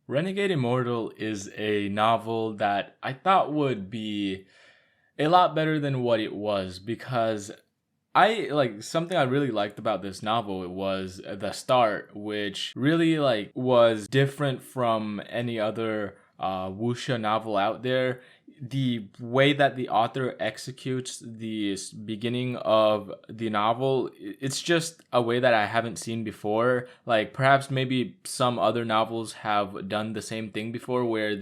Renegade Immortal is a novel that I thought would be a lot better than what it was because something I really liked about this novel. It was the start, which really was different from any other wuxia novel out there. The way that the author executes the beginning of the novel, it's just a way that I haven't seen before. Like perhaps maybe some other novels have done the same thing before, where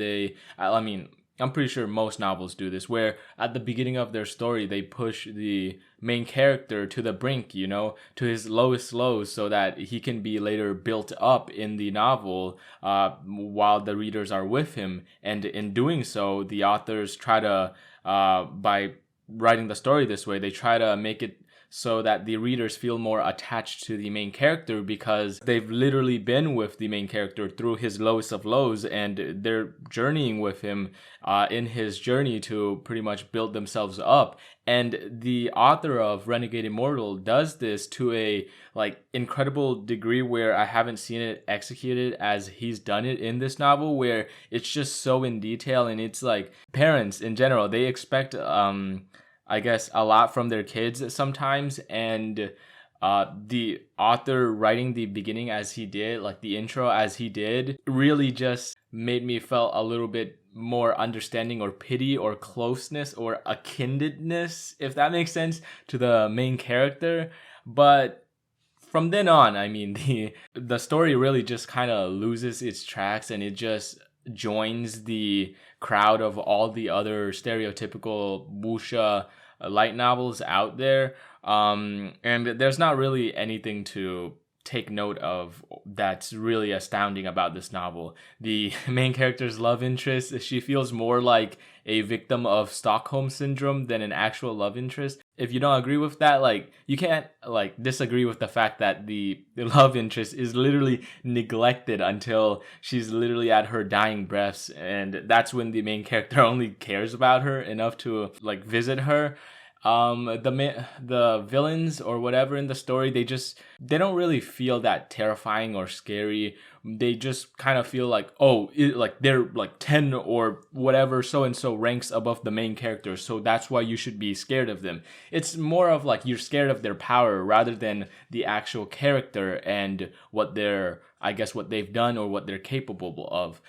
I mean, I'm pretty sure most novels do this, where at the beginning of their story, they push the main character to the brink, to his lowest lows, so that he can be later built up in the novel while the readers are with him. And in doing so, the authors try to, by writing the story this way, they try to make it so that the readers feel more attached to the main character because they've literally been with the main character through his lowest of lows, and they're journeying with him in his journey to pretty much build themselves up. And the author of Renegade Immortal does this to a incredible degree where I haven't seen it executed as he's done it in this novel, where it's just so in detail. And it's like parents in general, they expect I guess a lot from their kids sometimes, and the author writing the beginning as he did, like the intro as he did, really just made me felt a little bit more understanding or pity or closeness or akinedness, if that makes sense, to the main character. But from then on, I mean, the story really just kind of loses its tracks, and it just joins the crowd of all the other stereotypical wuxia light novels out there. And there's not really anything to take note of that's really astounding about this novel. The main character's love interest, she feels more like a victim of Stockholm syndrome than an actual love interest. If you don't agree with that, you can't disagree with the fact that the love interest is literally neglected until she's literally at her dying breaths, and that's when the main character only cares about her enough to visit her. The villains or whatever in the story, they don't really feel that terrifying or scary. They just kind of feel they're 10 or whatever so and so ranks above the main character, so that's why you should be scared of them. It's more of you're scared of their power rather than the actual character and what they've done or what they're capable of.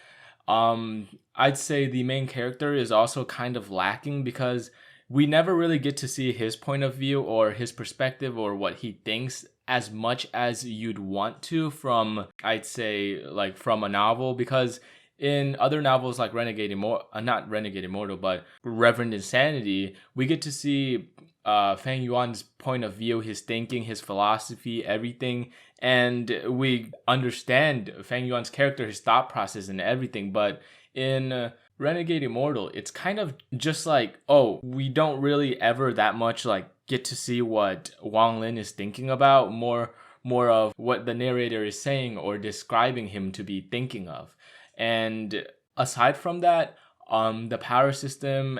I'd say the main character is also kind of lacking because we never really get to see his point of view or his perspective or what he thinks as much as you'd want to from, I'd say, from a novel. Because in other novels like not Renegade Immortal, but Reverend Insanity, we get to see Fang Yuan's point of view, his thinking, his philosophy, everything. And we understand Fang Yuan's character, his thought process and everything. But in Renegade Immortal, it's kind of just we don't really ever that much get to see what Wang Lin is thinking about, more of what the narrator is saying or describing him to be thinking of. And aside from that, the power system,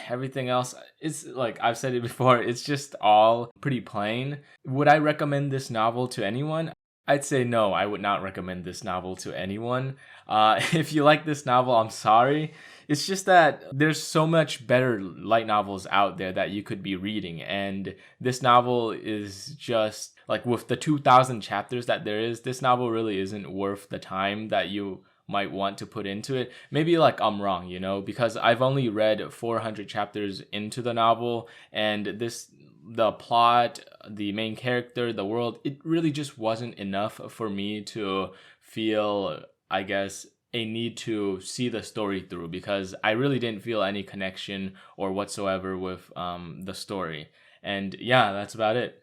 everything else, it's I've said it before, it's just all pretty plain. Would I recommend this novel to anyone? I'd say no, I would not recommend this novel to anyone. If you like this novel, I'm sorry. It's just that there's so much better light novels out there that you could be reading. And this novel is just, with the 2,000 chapters that there is, this novel really isn't worth the time that you might want to put into it. Maybe I'm wrong, because I've only read 400 chapters into the novel, and the plot, the main character, the world, it really just wasn't enough for me to feel, I guess, a need to see the story through, because I really didn't feel any connection or whatsoever with the story. And yeah, that's about it.